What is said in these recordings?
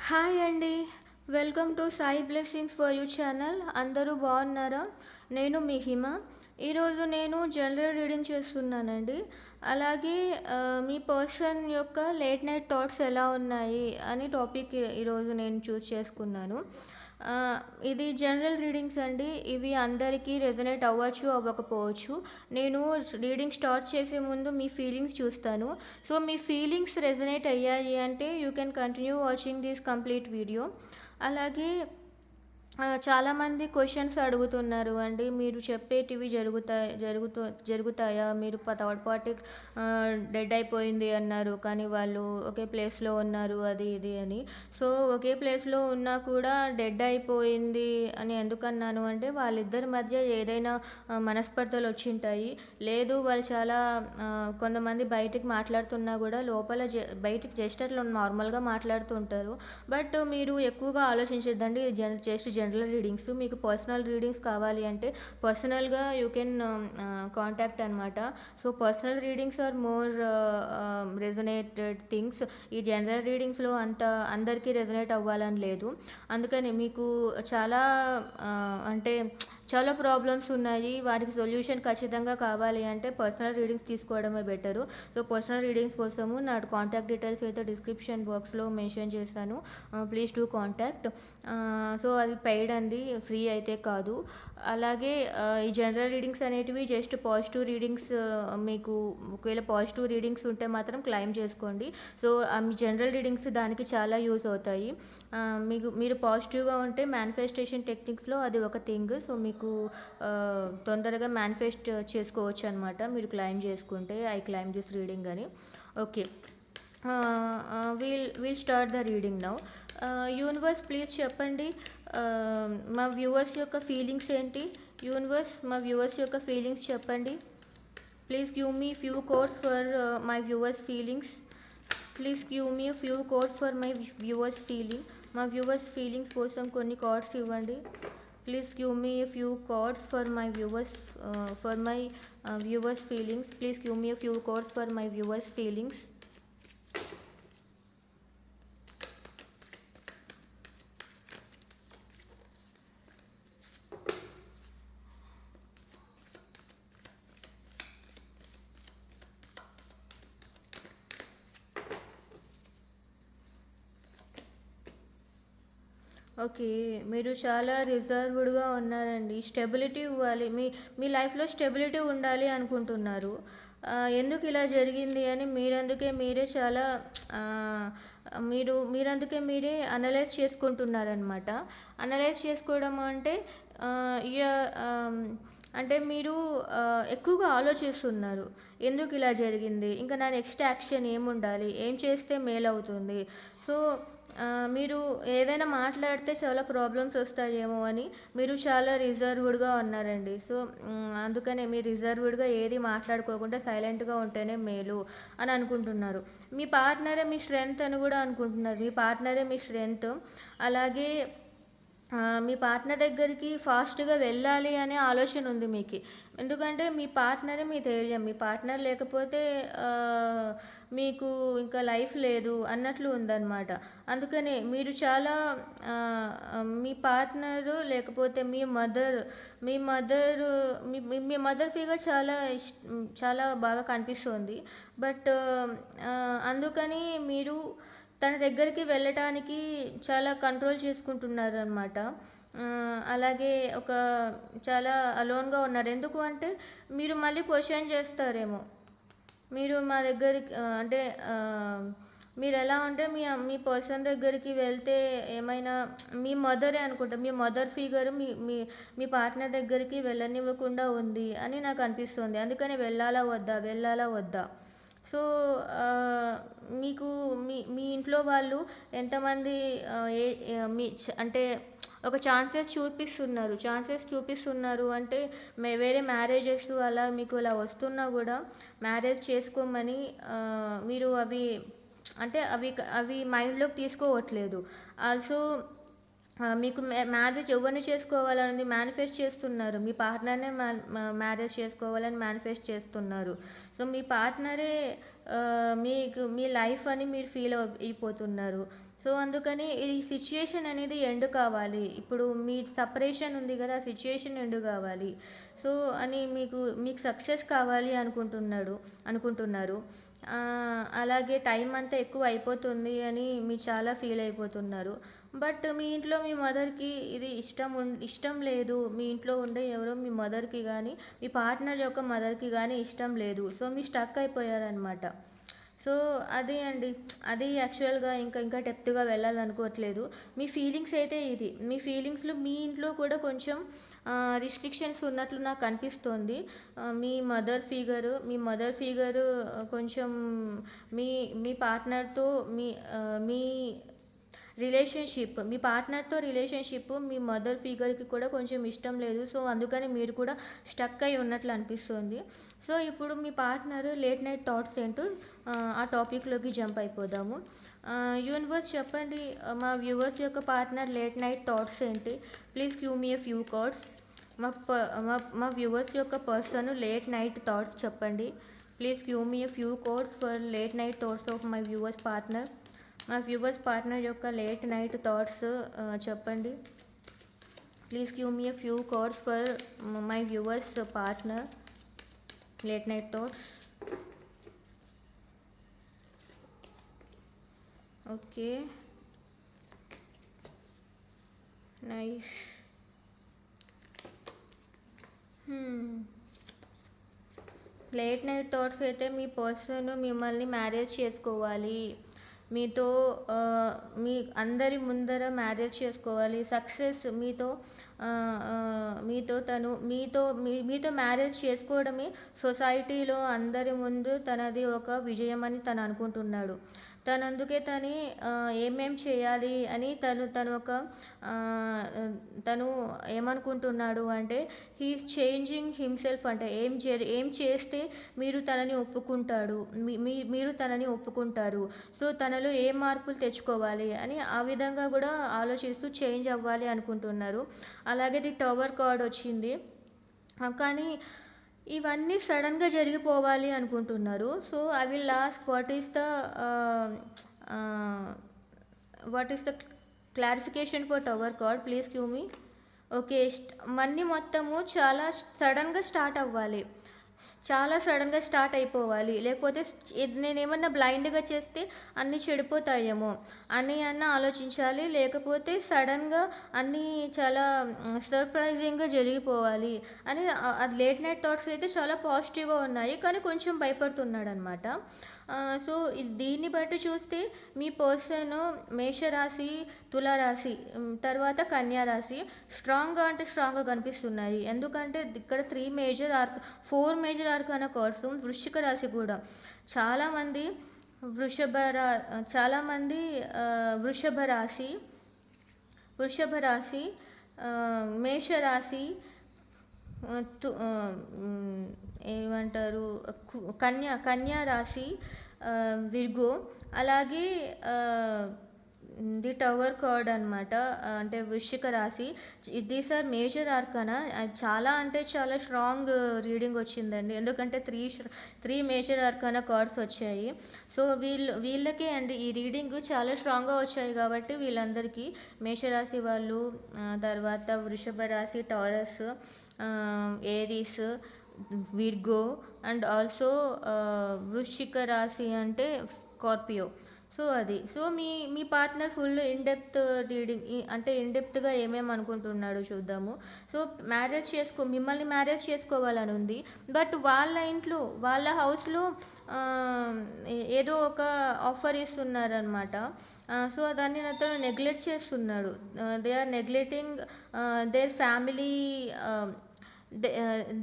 Hi అండి. Welcome to Sai blessings for you channel. అందరూ బాగున్నారా? నేను మీ హిమ. ఈరోజు నేను జనరల్ రీడింగ్ చేస్తున్నానండి. అలాగే మీ పర్సన్ యొక్క లేట్ నైట్ థాట్స్ ఎలా ఉన్నాయి అని టాపిక్ ఈరోజు నేను చూస్ చేసుకున్నాను. ఇది జనరల్ రీడింగ్స్ అండి. ఇవి అందరికీ రెజొనేట్ అవ్వచ్చు, అవ్వకపోవచ్చు. నేను రీడింగ్ స్టార్ట్ చేసే ముందు మీ ఫీలింగ్స్ చూస్తాను. సో మీ ఫీలింగ్స్ రెజొనేట్ అయ్యాయి అంటే you can continue watching this complete video. అలాగే చాలామంది క్వశ్చన్స్ అడుగుతున్నారు అండి. మీరు చెప్పేటివి జరుగుతాయా? మీరు థర్డ్ పార్టీ డెడ్ అయిపోయింది అన్నారు, కానీ వాళ్ళు ఒకే ప్లేస్లో ఉన్నారు అది ఇది అని. సో ఒకే ప్లేస్లో ఉన్నా కూడా డెడ్ అయిపోయింది అని ఎందుకన్నాను అంటే వాళ్ళిద్దరి మధ్య ఏదైనా మనస్పర్ధలు వచ్చింటాయి. లేదు వాళ్ళు చాలా కొంతమంది బయటికి మాట్లాడుతున్నా కూడా లోపల బయటికి జస్ట్ అట్లా నార్మల్గా మాట్లాడుతుంటారు. బట్ మీరు ఎక్కువగా ఆలోచించద్దండి. Just general readings. మీకు పర్సనల్ రీడింగ్స్ కావాలి అంటే పర్సనల్గా యూ కెన్ కాంటాక్ట్ అనమాట. So personal readings are more resonated things. ఈ జనరల్ రీడింగ్స్లో అంత అందరికీ రెజొనేట్ అవ్వాలని లేదు. అందుకని మీకు చాలా అంటే చాలా ప్రాబ్లమ్స్ ఉన్నాయి, వాటికి సొల్యూషన్ ఖచ్చితంగా కావాలి అంటే పర్సనల్ రీడింగ్స్ తీసుకోవడమే బెటరు. సో పర్సనల్ రీడింగ్స్ కోసము నా కాంటాక్ట్ డీటెయిల్స్ అయితే డిస్క్రిప్షన్ బాక్స్లో మెన్షన్ చేస్తాను. Please to contact. సో అది పెయిడ్ అండి, ఫ్రీ అయితే కాదు. అలాగే ఈ జనరల్ రీడింగ్స్ అనేటివి జస్ట్ పాజిటివ్ రీడింగ్స్. మీకు ఒకవేళ పాజిటివ్ రీడింగ్స్ ఉంటే మాత్రం క్లైమ్ చేసుకోండి. సో మీ జనరల్ రీడింగ్స్ దానికి చాలా యూజ్ అవుతాయి. మీరు పాజిటివ్గా ఉంటే మేనిఫెస్టేషన్ టెక్నిక్స్లో అది ఒక థింగ్. సో మీకు తొందరగా మేనిఫెస్ట్ చేసుకోవచ్చు అనమాట మీరు క్లైమ్ చేసుకుంటే ఐ క్లైమ్ దిస్ రీడింగ్ అని. Okay, we'll start the reading now. Universe please చెప్పండి, మా వ్యూవర్స్ యొక్క ఫీలింగ్స్ ఏంటి? యూనివర్స్ మా వ్యూవర్స్ యొక్క ఫీలింగ్స్ చెప్పండి. Please give me few codes for my viewers feelings. Please give me few codes for my viewers feeling. మా viewers feelings కోసం కొన్ని కార్డ్స్ ఇవ్వండి. Please give me a few cards for my viewers feelings. Please give me a few cards for my viewers feelings. Okay, మీరు చాలా రిజర్వ్డ్గా ఉన్నారండి. Stability ఇవ్వాలి, మీ లైఫ్లో stability ఉండాలి అనుకుంటున్నారు. ఎందుకు ఇలా జరిగింది అని మీరే చాలా మీరందుకే మీరే అనలైజ్ చేసుకుంటున్నారనమాట. అనలైజ్ చేసుకోవడం అంటే అంటే మీరు ఎక్కువగా ఆలోచిస్తున్నారు. ఎందుకు ఇలా జరిగింది, ఇంకా నా నెక్స్ట్ యాక్షన్ ఏముండాలి, ఏం చేస్తే మేలు అవుతుంది. సో మీరు ఏదైనా మాట్లాడితే చాలా ప్రాబ్లమ్స్ వస్తాయేమో అని మీరు చాలా రిజర్వ్డ్గా ఉన్నారండి. సో అందుకనే మీరు రిజర్వ్డ్గా ఏది మాట్లాడుకోకుండా సైలెంట్గా ఉంటేనే మేలు అని అనుకుంటున్నారు. మీ పార్ట్నరే మీ స్ట్రెంగ్త్ అని కూడా అనుకుంటున్నారు. మీ పార్ట్నరే మీ స్ట్రెంగ్త్. అలాగే మీ పార్ట్నర్ దగ్గరికి ఫాస్ట్గా వెళ్ళాలి అనే ఆలోచన ఉంది మీకు. ఎందుకంటే మీ పార్ట్నరే మీ ధైర్యం. మీ పార్ట్నర్ లేకపోతే మీకు ఇంకా లైఫ్ లేదు అన్నట్లు ఉందన్నమాట. అందుకనే మీరు చాలా మీ పార్ట్నరు లేకపోతే మీ మదర్ ఫిగర్ చాలా బాగా కనిపిస్తుంది. బట్ అందుకని మీరు తన దగ్గరికి వెళ్ళటానికి చాలా కంట్రోల్ చేసుకుంటున్నారు అనమాట. అలాగే చాలా అలోన్గా ఉన్నారు. ఎందుకు అంటే మీరు మళ్ళీ క్వశ్చన్ చేస్తారేమో. మీరు మా దగ్గరికి అంటే మీరు ఎలా ఉంటే మీ పర్సన్ దగ్గరికి వెళ్తే ఏమైనా మీ మదరే అనుకుంటా, మీ మదర్ ఫిగర్ మీ పార్ట్నర్ దగ్గరికి వెళ్ళనివ్వకుండా ఉంది అని నాకు అనిపిస్తుంది. అందుకని వెళ్ళాలా వద్దా. సో మీకు మీ ఇంట్లో వాళ్ళు ఎంతమంది అంటే ఒక ఛాన్సెస్ చూపిస్తున్నారు అంటే వేరే మ్యారేజెస్ అలా మీకు అలా వస్తున్నా కూడా మ్యారేజ్ చేసుకోమని మీరు అవి మైండ్లోకి తీసుకోవట్లేదు. ఆల్సో మీకు మ్యారేజ్ ఎవరిని చేసుకోవాలని మేనిఫెస్ట్ చేస్తున్నారు, మీ పార్ట్నర్నే మ్యారేజ్ చేసుకోవాలని మేనిఫెస్ట్ చేస్తున్నారు. సో మీ పార్ట్నరే మీ లైఫ్ అని మీరు ఫీల్ అయిపోతున్నారు. సో అందుకని ఈ సిచ్యుయేషన్ అనేది ఎండ్ కావాలి. ఇప్పుడు మీ సెపరేషన్ ఉంది కదా! ఆ సిచ్యుయేషన్ ఎండ్ కావాలి. సో అని మీకు సక్సెస్ కావాలి అనుకుంటున్నారు. అలాగే టైం అంతా ఎక్కువ అయిపోతుంది అని మీరు చాలా ఫీల్ అయిపోతున్నారు. బట్ మీ ఇంట్లో మీ మదర్‌కి ఇది ఇష్టం లేదు. మీ ఇంట్లో ఉండే ఎవరో మీ మదర్‌కి గానీ, మీ పార్ట్నర్ యొక్క మదర్‌కి గానీ ఇష్టం లేదు. సో మీరు స్టక్ అయిపోయారనమాట. సో అదే అండి. అది యాక్చువల్‌గా ఇంకా డెప్త్‌గా వెళ్ళాలనుకోవట్లేదు. మీ ఫీలింగ్స్ అయితే ఇది. మీ ఫీలింగ్స్‌లో మీ ఇంట్లో కూడా కొంచెం రిస్ట్రిక్షన్స్ ఉన్నట్లు నాకు అనిపిస్తోంది. మీ మదర్ ఫిగరు కొంచెం మీ మీ పార్ట్నర్‌తో మీ మీ పార్ట్నర్‌తో రిలేషన్‌షిప్ మీ మదర్ ఫిగర్‌కి కూడా కొంచెం ఇష్టం లేదు. సో అందుకని మీరు కూడా స్టక్ అయ్యి ఉన్నట్లు అనిపిస్తుంది. సో ఇప్పుడు మీ పార్ట్నర్ లేట్ నైట్ థాట్స్ ఏంటో ఆ టాపిక్‌లోకి జంప్ అయిపోదాము. యూనివర్స్ చెప్పండి, మా వ్యూవర్స్ యొక్క పార్ట్నర్ లేట్ నైట్ థాట్స్ ఏంటి? Please give me a few cards. మా వ్యూవర్స్ యొక్క పర్సన్ లేట్ నైట్ థాట్స్ చెప్పండి. Please give me a few codes for late night thoughts of my viewers partner. మా viewers partner యొక్క late night thoughts చెప్పండి. Please give me a few codes for my viewers partner late night thoughts. Okay, nice. Late night thoughts అయితే మీ person మిమ్మల్ని marriage చేసుకోవాలి, మీతో మీ అందరి ముందర marriage చేసుకోవాలి, సక్సెస్ మీతో మ్యారేజ్ చేసుకోవడమే సొసైటీలో అందరి ముందు తనది ఒక విజయం అని తను అనుకుంటున్నాడు. అందుకే ఏమేం చేయాలి అని తను ఏమనుకుంటున్నాడు అంటే, హీఈస్ చేంజింగ్ హిమ్సెల్ఫ్. అంటే ఏం చేస్తే మీరు తనని ఒప్పుకుంటారు. సో తనలో ఏ మార్పులు తెచ్చుకోవాలి అని ఆ విధంగా కూడా ఆలోచిస్తూ చేంజ్ అవ్వాలి అనుకుంటున్నారు. అలాగే ది టవర్ కార్డ్ వచ్చింది, కానీ ఇవన్నీ సడన్గా జరిగిపోవాలి అనుకుంటున్నారు. So I will ask what is the clarification for tower card. Please give me. Okay, money మొత్తము చాలా సడన్గా స్టార్ట్ అవ్వాలి, చాలా సడన్గా స్టార్ట్ అయిపోవాలి. లేకపోతే నేనేమన్నా బ్లైండ్గా చేస్తే అన్నీ చెడిపోతాయేమో అని ఆలోచించాలి. లేకపోతే సడన్గా అన్నీ చాలా సర్ప్రైజింగ్గా జరిగిపోవాలి అని. అది లేట్ నైట్ థాట్స్ అయితే చాలా పాజిటివ్గా ఉన్నాయి, కానీ కొంచెం భయపడుతున్నాడు అనమాట. సో దీన్ని బట్టి చూస్తే మీ పర్సన్ మేషరాశి, తులారాశి, తర్వాత కన్యారాశి స్ట్రాంగ్గా కనిపిస్తున్నాయి. ఎందుకంటే ఇక్కడ 4 మేజర్ ఆర్క్ అన్న కార్డ్స్. వృశ్చిక రాశి కూడా చాలామంది వృషభ రాశి, మేషరాశి, ఏమంటారు, కన్యా రాశి, విర్గో, అలాగే ది టవర్ కార్డ్ అనమాట, అంటే వృశ్చిక రాశి. These are major arcana. చాలా అంటే చాలా స్ట్రాంగ్ రీడింగ్ వచ్చిందండి, ఎందుకంటే 3 మేజర్ ఆర్కానా కార్డ్స్ వచ్చాయి. సో వీళ్ళకే అండి ఈ రీడింగ్ చాలా స్ట్రాంగ్గా వచ్చాయి కాబట్టి వీళ్ళందరికీ, మేషరాశి వాళ్ళు, తర్వాత వృషభ రాశి, taurus, Aries, Virgo, and also వృశ్చిక రాశి అంటే స్కార్పియో. సో మీ పార్ట్నర్ ఫుల్ ఇన్డెప్త్ రీడింగ్, అంటే ఇన్డెప్త్గా ఏమేమి అనుకుంటున్నాడో చూద్దాము. సో మిమ్మల్ని మ్యారేజ్ చేసుకోవాలని ఉంది, బట్ వాళ్ళ హౌస్లో ఏదో ఒక ఆఫర్ ఇస్తున్నారనమాట. సో దాన్ని అతను నెగ్లెక్ట్ చేస్తున్నాడు. They are neglecting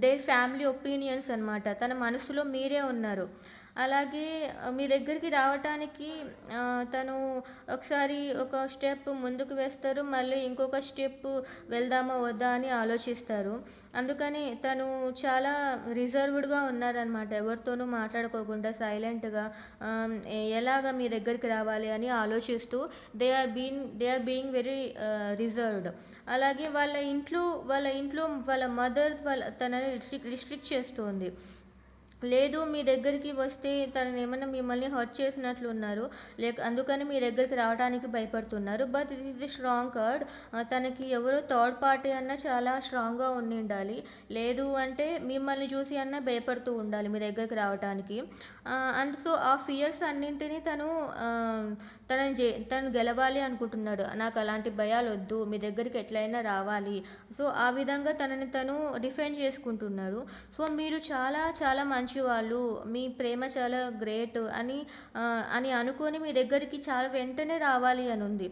their family opinions అనమాట. తన మనసులో మీరే ఉన్నారు. అలాగే మీ దగ్గరికి రావటానికి తను ఒకసారి ఒక స్టెప్ ముందుకు వేస్తారు, మళ్ళీ ఇంకొక స్టెప్ వెళ్దామా వద్దా అని ఆలోచిస్తారు. అందుకని తను చాలా రిజర్వ్డ్గా ఉన్నారనమాట, ఎవరితోనూ మాట్లాడుకోకుండా సైలెంట్గా ఎలాగ మీ దగ్గరికి రావాలి అని ఆలోచిస్తూ they are being very reserved. అలాగే వాళ్ళ ఇంట్లో వాళ్ళ మదర్ తనని రిస్ట్రిక్ట్ చేస్తుంది. లేదు మీ దగ్గరికి వస్తే తననేమన్నా మిమ్మల్ని హర్ట్ చేసినట్లున్నారు. అందుకని మీ దగ్గరికి రావటానికి భయపడుతున్నారు. బట్ ఇది ఈస్ ది స్ట్రాంగ్ కార్డ్. తనకి ఎవరో థర్డ్ పార్టీ అన్నా చాలా స్ట్రాంగ్‌గా ఉండిండాలి. లేదు అంటే మిమ్మల్ని చూసి అన్నా భయపడుతూ ఉండాలి మీ దగ్గరికి రావటానికి. అండ్ సో ఆ ఫియర్స్ అన్నింటిని ఆహ్, తను గెలవాలి అనుకుంటున్నాడు. నాకు అలాంటి భయాలొద్దు. మీ దగ్గరికి ఎట్లైనా రావాలి. సో ఆ విధంగా తనని తను డిఫెండ్ చేసుకుంటున్నాడు. సో మీరు చాలా చాలా మంచివాళ్ళు. మీ ప్రేమ చాలా గ్రేట్ అని అనుకోని మీ దగ్గరికి చాలా వెంటనే రావాలి అనుంది.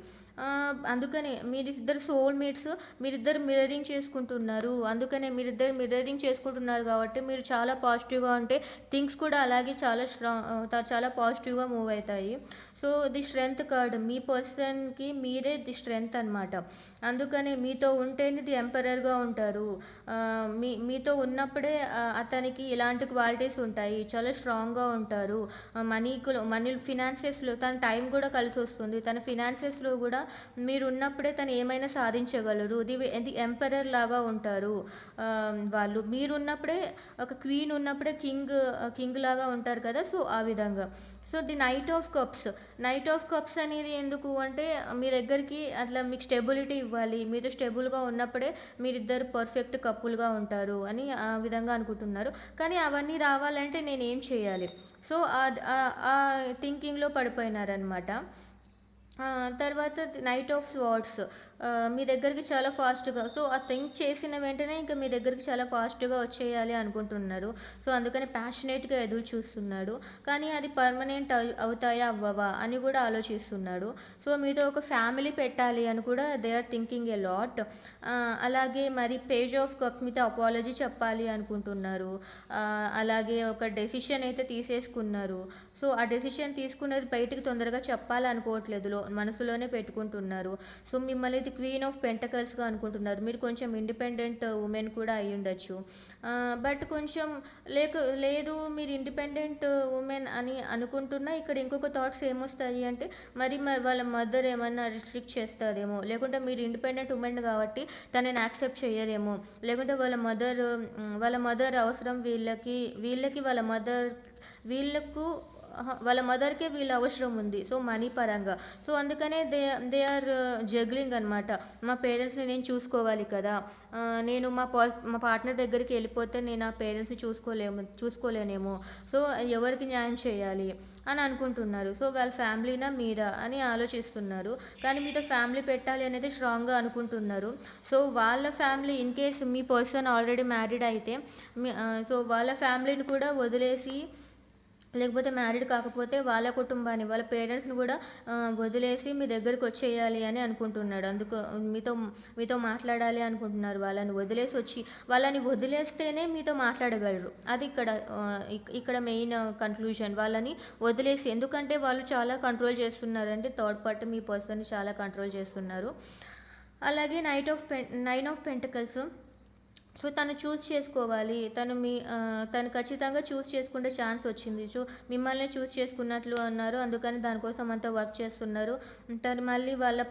అందుకనే మీరిద్దరు సోల్‌మేట్స్. మీరిద్దరు మిర్రరింగ్ చేసుకుంటున్నారు. అందుకనే మీరిద్దరు మిర్రరింగ్ చేసుకుంటున్నారు కాబట్టి మీరు చాలా పాజిటివ్‌గా ఉంటే థింగ్స్ కూడా అలాగే చాలా పాజిటివ్‌గా మూవ్ అయితాయి. సో ది స్ట్రెంత్ కార్డ్ మీ పర్సన్‌కి మీరే ది స్ట్రెంత్ అనమాట. అందుకనే మీతో ఉంటేనే ది ఎంపరర్‌గా ఉంటారు. మీతో ఉన్నప్పుడే అతనికి ఇలాంటి క్వాలిటీస్ ఉంటాయి. చాలా స్ట్రాంగ్‌గా ఉంటారు. మనీ ఫినాన్సెస్‌లో తన టైం కూడా కలిసొస్తుంది. తన ఫినాన్సెస్‌లో గూడా మీరున్నప్పుడే తను ఏమైనా సాధించగలరు. ది ఎంపరర్ లాగా ఉంటారు. వాళ్ళు మీరున్నప్పుడే ఒక క్వీన్ ఉన్నప్పుడే కింగ్ లాగా ఉంటారు కదా! సో, ఆ విధంగా. So, the knight of cups అనేది ఎందుకు అంటే మీ దగ్గరికి అట్లా మీకు స్టెబిలిటీ ఇవ్వాలి. మీతో స్టెబుల్‌గా ఉన్నప్పుడే మీరిద్దరు పర్ఫెక్ట్ కపుల్‌గా ఉంటారు అని ఆ విధంగా అనుకుంటున్నారు. కానీ అవన్నీ రావాలంటే నేనేం చేయాలి? సో, ఆ థింకింగ్‌లో పడిపోయినారనమాట. తర్వాత నైట్ ఆఫ్ స్వార్డ్స్. మీ దగ్గరికి చాలా ఫాస్ట్‌గా సో, ఆ థింక్ చేసిన వెంటనే ఇంక మీ దగ్గరికి చాలా ఫాస్ట్‌గా వచ్చేయాలి అనుకుంటున్నారు. సో, అందుకని ప్యాషనేట్‌గా ఎదురు చూస్తున్నాడు. కానీ అది పర్మనెంట్ అవుతాయా? అవ్వవా? అని కూడా ఆలోచిస్తున్నాడు. సో, మీతో ఒక ఫ్యామిలీ పెట్టాలి అని కూడా they are thinking a lot. అలాగే మరి పేజ్ ఆఫ్ కప్ మీతో అపాలజీ చెప్పాలి అనుకుంటున్నారు. అలాగే ఒక డెసిషన్ అయితే తీసేసుకున్నారు. సో, ఆ డెసిషన్ తీసుకున్నది బయటికి తొందరగా చెప్పాలనుకోవట్లేదు. మనసులోనే పెట్టుకుంటున్నారు. సో, మిమ్మల్ని ఇది క్వీన్ ఆఫ్ పెంటకల్స్‌గా అనుకుంటున్నారు. మీరు కొంచెం ఇండిపెండెంట్ వుమెన్ కూడా అయ్యుండొచ్చు. బట్ కొంచెం లేదు మీరు ఇండిపెండెంట్ వుమెన్ అని అనుకుంటున్నా ఇక్కడ ఇంకొక థాట్స్ ఏమొస్తాయి అంటే వాళ్ళ మదర్ ఏమన్నా రిస్ట్రిక్ట్ చేస్తదేమో, లేకుంటే మీరు ఇండిపెండెంట్ వుమెన్ కాబట్టి తనని యాక్సెప్ట్ చెయ్యరేమో, లేకుంటే వాళ్ళ మదర్ అవసరం వీళ్ళకి వీళ్ళకు వాళ్ళ మదర్‌కే వీళ్ళ అవసరం ఉంది. సో, మనీ పరంగా. సో, అందుకనే దే ఆర్ జగ్లింగ్ అనమాట. మా పేరెంట్స్‌ని నేను చూసుకోవాలి కదా! నేను మా పార్ట్నర్ దగ్గరికి ఎళ్ళిపోతే నేను ఆ పేరెంట్స్‌ని చూసుకోలేనేమో. సో, ఎవరికి న్యాయం చేయాలి అని అనుకుంటున్నారు. సో, వాళ్ళ ఫ్యామిలీనా? మీరా? అని ఆలోచిస్తున్నారు. కానీ మీతో ఫ్యామిలీ పెట్టాలి అనేది స్ట్రాంగ్‌గా అనుకుంటున్నారు. సో, వాళ్ళ ఫ్యామిలీ ఇన్‌కేస్ మీ పర్సన్ ఆల్రెడీ మ్యారీడ్ అయితే సో, వాళ్ళ ఫ్యామిలీని కూడా వదిలేసి లేకపోతే మ్యారీడ్ కాకపోతే వాళ్ళ కుటుంబాన్ని, వాళ్ళ పేరెంట్స్‌ని గూడా వదిలేసి మీ దగ్గరకొచ్చేయాలి అని అనుకుంటున్నాడు. మీతో మాట్లాడాలి అనుకుంటున్నారు. వాళ్ళని వదిలేస్తేనే మీతో మాట్లాడగలరు. అది ఇక్కడ మెయిన్ కన్క్లూజన్. వాళ్ళని వదిలేసి ఎందుకంటే వాళ్ళు చాలా కంట్రోల్ చేస్తున్నారంటే థర్డ్ పార్టీ మీ పర్సన్‌ని చాలా కంట్రోల్ చేస్తున్నారు. అలాగే నైన్ ఆఫ్ పెంటకల్స్. సో, తను చూజ్ చేసుకోవాలి. తను ఖచ్చితంగా చూజ్ చేసుకునే ఛాన్స్ వచ్చింది. సో, మిమ్మల్నే చూజ్ చేసుకున్నట్లు అన్నారు. అందుకని దానికోసం అంతా వర్క్ చేస్తున్నారు. తను మళ్ళీ వాళ్ళ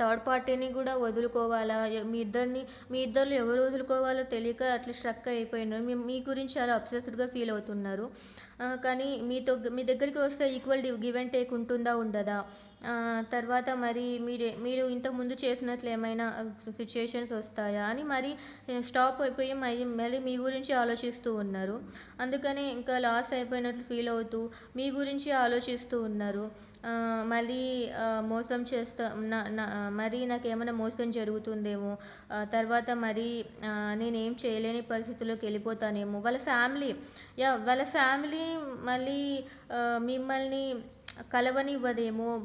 థర్డ్ పార్టీని గూడా వదులుకోవాలా? మీ ఇద్దరిలో ఎవరు వదులుకోవాలో తెలియక అట్లా స్ట్రక్ అయిపోయినారు. మీ గురించి చాలా అబ్సెస్డ్‌గా ఫీల్ అవుతున్నారు. కానీ మీ దగ్గరికి వస్తే ఈక్వల్ గివ్ అండ్ టేక్ ఉంటుందా? ఉండదా? తర్వాత మరి మీరు ఇంతకుముందు చేసినట్లు ఏమైనా సిట్యుయేషన్స్ వస్తాయా? అని స్టాప్ అయిపోయి మళ్ళీ మీ గురించి ఆలోచిస్తూ ఉన్నారు. అందుకని ఇంకా లాస్ అయిపోయినట్లు ఫీల్ అవుతూ మీ గురించి ఆలోచిస్తూ ఉన్నారు. మళ్ళీ మోసం చేస్తా న న మరి నాకేమైనా మోసం జరుగుతుందేమో, తర్వాత నేనేం చేయలేని పరిస్థితిలోకి వెళ్ళిపోతానేమో. వాళ్ళ ఫ్యామిలీ మళ్ళీ మిమ్మల్ని కలవనివ్వదేమో,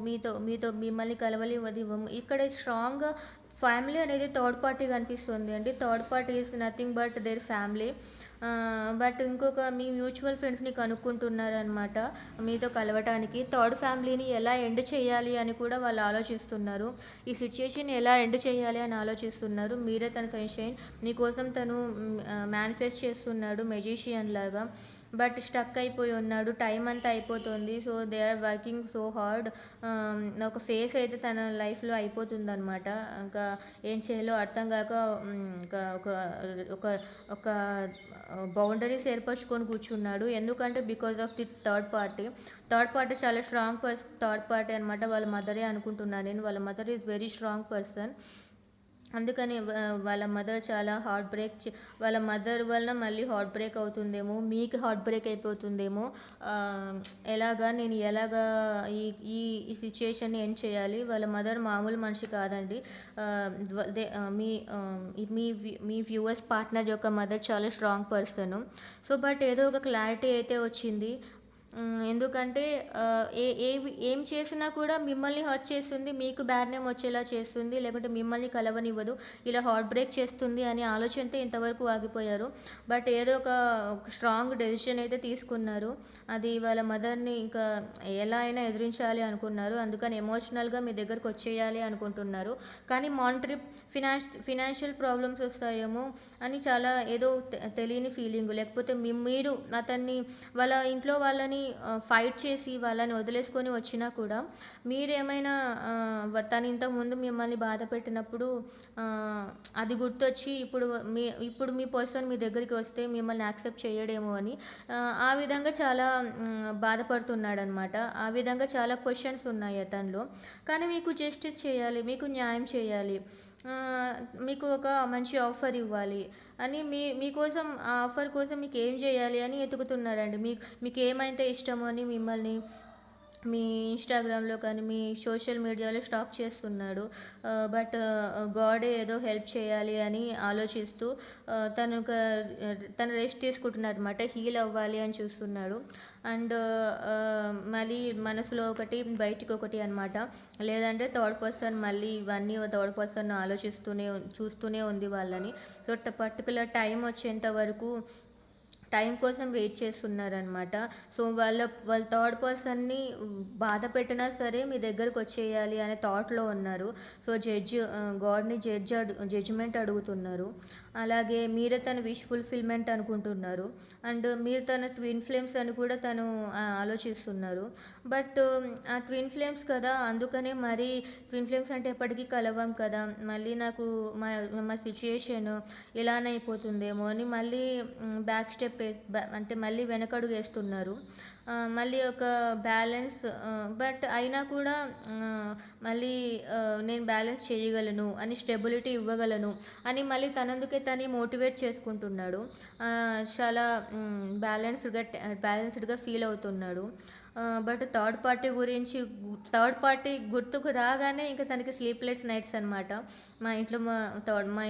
మిమ్మల్ని కలవనివ్వదేమో. ఇక్కడ స్ట్రాంగ్‌గా ఫ్యామిలీ అనేది థర్డ్ పార్టీ కనిపిస్తుంది అండి. Third party is nothing but their family. But ఇంకొక మీ మ్యూచువల్ ఫ్రెండ్స్‌ని కనుక్కుంటున్నారనమాట మీతో కలవటానికి. థర్డ్ ఫ్యామిలీని ఎలా ఎండ్ చేయాలి అని కూడా వాళ్ళు ఆలోచిస్తున్నారు. ఈ సిట్యుయేషన్‌ని ఎలా ఎండ్ చేయాలి అని ఆలోచిస్తున్నారు. మీరే తన సజెషన్ మీకోసం తను మేనిఫెస్ట్ చేస్తున్నాడు మెజిషియన్ లాగా. బట్ స్టక్ అయిపోయి ఉన్నాడు. టైం అంతా అయిపోతుంది. So, they are working so hard. ఒక ఫేస్ అయితే తన లైఫ్‌లో అయిపోతుందనమాట. ఇంకా ఏం చేయాలో అర్థం కాక ఇంకా ఒక ఒక బౌండరీస్ ఏర్పరచుకొని కూర్చున్నాడు. ఎందుకంటే because of the third party చాలా స్ట్రాంగ్ థర్డ్ పార్టీ అనమాట. వాళ్ళ మదరే అనుకుంటున్నాను నేను. వాళ్ళ mother is very strong person. అందుకని వాళ్ళ మదర్ చాలా వాళ్ళ మదర్ వలన మళ్ళీ హార్ట్ బ్రేక్ అవుతుందేమో, మీకు హార్ట్ బ్రేక్ అయిపోతుందేమో. నేను ఎలాగా ఈ ఈ ఈ సిచ్యుయేషన్ని ఎండ్ చేయాలి. వాళ్ళ మదర్ మామూలు మనిషి కాదండి. మీ మీ మీ వ్యూవర్స్ పార్ట్నర్ యొక్క మదర్ చాలా స్ట్రాంగ్ పర్సన్. సో బట్ ఏదో ఒక క్లారిటీ అయితే వచ్చింది. ఎందుకంటే ఏం చేసినా కూడా మిమ్మల్ని హర్ట్ చేస్తుంది, మీకు బ్యాడ్ నేమ్ వచ్చేలా చేస్తుంది, లేకుంటే మిమ్మల్ని కలవనివ్వదు, ఇలా హార్ట్ బ్రేక్ చేస్తుంది అని ఆలోచనతో ఇంతవరకు ఆగిపోయారు. బట్ ఏదో ఒక స్ట్రాంగ్ డెసిషన్ అయితే తీసుకున్నారు. అది వాళ్ళ మదర్ని ఇంకా ఎలా అయినా ఎదిరించాలి అనుకున్నారు. అందుకని ఎమోషనల్గా మీ దగ్గరకు వచ్చేయాలి అనుకుంటున్నారు. కానీ మానిటరీ ఫినాన్షియల్ ప్రాబ్లమ్స్ వస్తాయేమో అని చాలా ఏదో తెలియని ఫీలింగ్. లేకపోతే మీరు అతన్ని వాళ్ళ ఇంట్లో వాళ్ళని ఫైట్ చేసి వాళ్ళని వదిలేసుకొని వచ్చినా కూడా మీరేమైనా తను ఇంతకుముందు మిమ్మల్ని బాధ పెట్టినప్పుడు అది గుర్తొచ్చి ఇప్పుడు మీ పర్సన్ మీ దగ్గరికి వస్తే మిమ్మల్ని యాక్సెప్ట్ చేయడేమో అని ఆ విధంగా చాలా బాధపడుతున్నాడు అనమాట. ఆ విధంగా చాలా క్వశ్చన్స్ ఉన్నాయి అతనిలో. కానీ మీకు జస్టిస్ చేయాలి, మీకు న్యాయం చేయాలి, మీకు ఒక మంచి ఆఫర్ ఇవ్వాలి అని మీకోసం ఆ ఆఫర్ కోసం మీకు ఏం చేయాలి అని ఎతుకుతున్నారండి. మీకు ఏమైతే ఇష్టమో అని మిమ్మల్ని మీ ఇన్స్టాగ్రామ్లో కానీ మీ సోషల్ మీడియాలో స్టాక్ చేస్తున్నాడు. బట్ గాడే ఏదో హెల్ప్ చేయాలి అని ఆలోచిస్తూ తను రెస్ట్ తీసుకుంటున్నాడు అనమాట. హీల్ అవ్వాలి అని చూస్తున్నాడు. అండ్ మళ్ళీ మనసులో ఒకటి బయటికి ఒకటి అనమాట. లేదంటే థర్డ్ పర్సన్ మళ్ళీ ఇవన్నీ థర్డ్ పర్సన్ చూస్తూనే ఉంది వాళ్ళని. సో పర్టికులర్ టైం వచ్చేంత వరకు టైం కోసం వెయిట్ చేస్తున్నారనమాట. సో వాళ్ళ థర్డ్ పర్సన్ని బాధ పెట్టినా సరే మీ దగ్గరకు వచ్చేయాలి అనే థాట్లో ఉన్నారు. సో గాడ్ని జడ్జిమెంట్ అడుగుతున్నారు. అలాగే మీరే తన విష్ ఫుల్ఫిల్మెంట్ అనుకుంటున్నారు. అండ్ మీరు తన ట్విన్ ఫ్లేమ్స్ అని కూడా తను ఆలోచిస్తున్నారు. బట్ ఆ ట్విన్ ఫ్లేమ్స్ కదా, అందుకనే మరి ట్విన్ ఫ్లేమ్స్ అంటే ఎప్పటికీ కలవం కదా, మళ్ళీ నాకు మా సిచ్యుయేషన్ ఇలానే అయిపోతుందేమో అని మళ్ళీ బ్యాక్ స్టెప్ అంటే మళ్ళీ వెనకడుగు వేస్తున్నారు. మళ్ళీ ఒక బ్యాలెన్స్, బట్ అయినా కూడా మళ్ళీ నేను బ్యాలెన్స్ చేయగలను అని, స్టెబిలిటీ ఇవ్వగలను అని మళ్ళీ తనందుకే తను మోటివేట్ చేసుకుంటున్నాడు. చాలా బ్యాలెన్స్డ్గా ఫీల్ అవుతున్నాడు. బట్ థర్డ్ పార్టీ గుర్తుకు రాగానే ఇంకా తనకి స్లీప్లెస్ నైట్స్ అనమాట. మా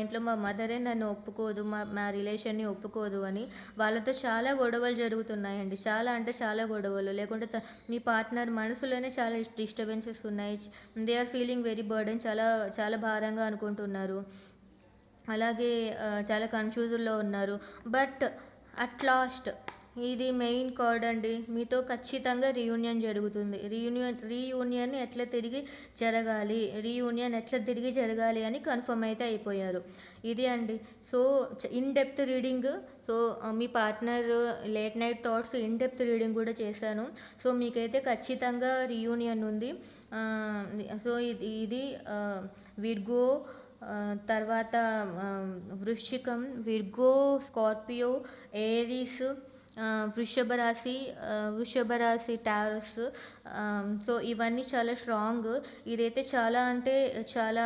ఇంట్లో మా మదరే నన్ను ఒప్పుకోదు, మా రిలేషన్ని ఒప్పుకోదు అని వాళ్ళతో చాలా గొడవలు జరుగుతున్నాయండి. చాలా అంటే చాలా గొడవలు. లేకుంటే మీ పార్ట్నర్ మనసులోనే చాలా డిస్టర్బెన్సెస్ ఉన్నాయి. They are feeling very burden, చాలా చాలా భారంగా అనుకుంటున్నారు. అలాగే చాలా కన్ఫ్యూజన్లో ఉన్నారు. బట్ అట్ లాస్ట్ ఇది మెయిన్ కార్డ్ అండి. మీతో ఖచ్చితంగా రీయూనియన్ జరుగుతుంది. రీయూనియన్ ఎట్లా తిరిగి జరగాలి అని కన్ఫర్మ్ అయితే అయిపోయారు. ఇది అండి. So in depth reading. So me partner late night thoughts in depth reading కూడా చేశాను. సో మీకైతే ఖచ్చితంగా రీయూనియన్ ఉంది. సో ఇది విర్గో, తర్వాత వృశ్చికం, విర్గో, స్కార్పియో, ఏరీస్, వృషభ రాశి టారస్. సో ఇవన్నీ చాలా స్ట్రాంగ్. ఇదైతే చాలా అంటే చాలా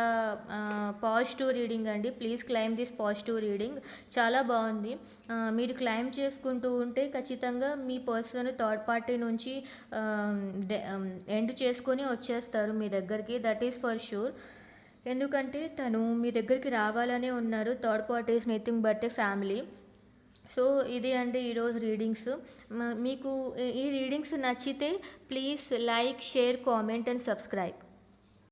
పాజిటివ్ రీడింగ్ అండి. Please claim this positive reading. చాలా బాగుంది. మీరు క్లైమ్ చేసుకుంటూ ఉంటే ఖచ్చితంగా మీ పర్సన్ థర్డ్ పార్టీ నుంచి ఎండ్ చేసుకొని వచ్చేస్తారు మీ దగ్గరికి. That is for sure. ఎందుకంటే తను మీ దగ్గరికి రావాలనే ఉన్నారు. Third party is nothing but A family. So ఇది అండి ఈరోజు రీడింగ్స్. మీకు ఈ రీడింగ్స్ నచ్చితే please like, share, comment and subscribe.